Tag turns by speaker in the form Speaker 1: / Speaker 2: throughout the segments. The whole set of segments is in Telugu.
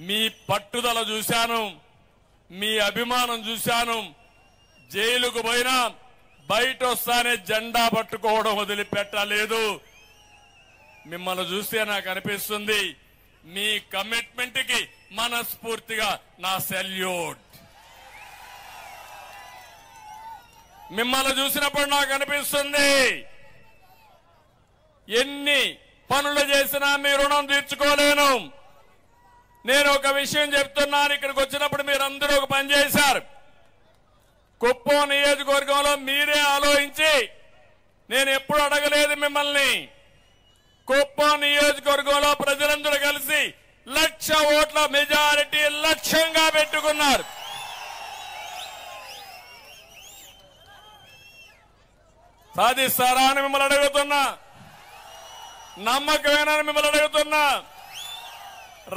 Speaker 1: మీ పట్టుదల చూశాను, మీ అభిమానం చూశాను. జైలుకు పోయినా బయట వస్తానే జెండా పట్టుకోవడం వదిలిపెట్టలేదు. మిమ్మల్ని చూస్తే నాకు అనిపిస్తుంది మీ కమిట్మెంట్ కి మనస్ఫూర్తిగా నా సెల్యూట్. మిమ్మల్ని చూసినప్పుడు నాకు అనిపిస్తుంది ఎన్ని పనులు చేసినా మీ రుణం తీర్చుకోలేను. నేను ఒక విషయం చెప్తున్నాను, ఇక్కడికి వచ్చినప్పుడు మీరందరూ ఒక పని చేశారు. కుప్పం నియోజకవర్గంలో మీరే ఆలోచించి, నేను ఎప్పుడు అడగలేదు మిమ్మల్ని, కుప్పం నియోజకవర్గంలో ప్రజలందరూ కలిసి 1,00,000 ఓట్ల మెజారిటీ లక్ష్యంగా పెట్టుకున్నారు. సాధిస్తారా అని మిమ్మల్ని అడుగుతున్నా, నమ్మకమేనని మిమ్మల్ని అడుగుతున్నా.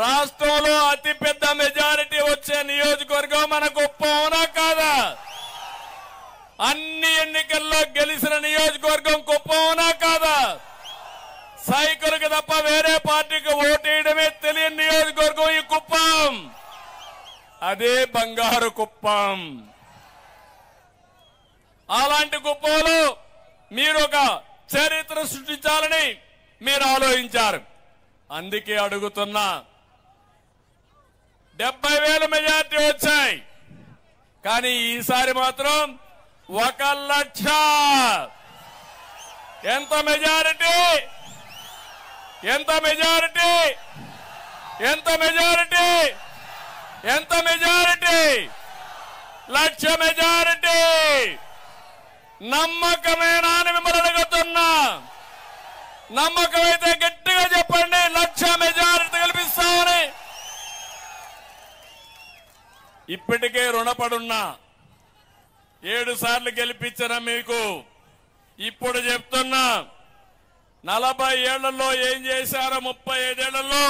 Speaker 1: రాష్ట్రంలో అతిపెద్ద మెజారిటీ వచ్చే నియోజకవర్గం మన కుప్పం, అవునా కాదా? అన్ని ఎన్నికల్లో గెలిచిన నియోజకవర్గం కుప్పం, అవునా కాదా? సైకిల్కి తప్ప వేరే పార్టీకి ఓటేయడమే తెలియని నియోజకవర్గం ఈ కుప్పం. అదే బంగారు కుప్పం. అలాంటి కుప్పంలో మీరు ఒక చరిత్ర సృష్టించాలని మీరు ఆలోచించారు. అందుకే అడుగుతున్నా, 70,000 మెజార్టీ వచ్చాయి, కానీ ఈసారి మాత్రం 1,00,000. ఎంత మెజారిటీ? ఎంత మెజారిటీ? ఎంత మెజారిటీ? ఎంత మెజారిటీ? 1,00,000 మెజారిటీ. నమ్మకమేనా అని మిమ్మల్ని అడుగుతున్నా. నమ్మకమైతే గట్టిగా చెప్పండి, 1,00,000 మెజారిటీ గెలిపిస్తామని. ఇప్పటికే రుణపడున్నా, 7 సార్లు గెలిపించిన మీకు ఇప్పుడు చెప్తున్నా, 40 ఏళ్లలో ఏం చేశారో 35 ఏళ్లలో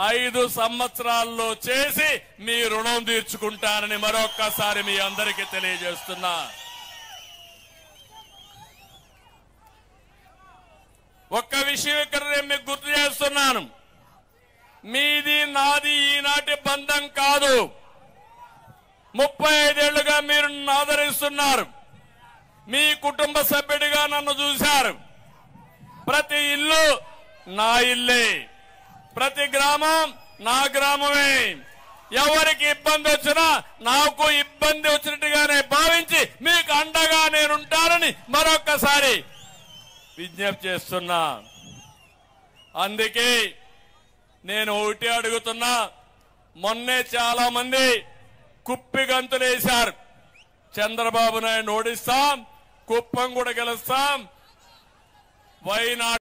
Speaker 1: 5 సంవత్సరాల్లో చేసి మీ రుణం తీర్చుకుంటానని మరొక్కసారి మీ అందరికీ తెలియజేస్తున్నా. ఒక్క విషయం ఇక్కడ నేను మీకు గుర్తు చేస్తున్నాను, మీది నాది ఈనాటి బంధం కాదు. 35 ఏళ్లుగా మీరు నన్ను ఆదరిస్తున్నారు, మీ కుటుంబ సభ్యుడిగా నన్ను చూశారు. ప్రతి ఇల్లు నా ఇల్లే, ప్రతి గ్రామం నా గ్రామమే. ఎవరికి ఇబ్బంది వచ్చినా నాకు ఇబ్బంది వచ్చినట్టుగానే భావించి మీకు అండగా నేనుంటానని మరొక్కసారి విజ్ఞప్తి చేస్తున్నా. అందుకే నేను ఒకటి అడుగుతున్నా, మొన్నే చాలా మంది కుప్పిగంతులేశారు. చంద్రబాబు నాయుడు ఓడిస్తాం, కుప్పం కూడా గెలుస్తాం, వై నాట్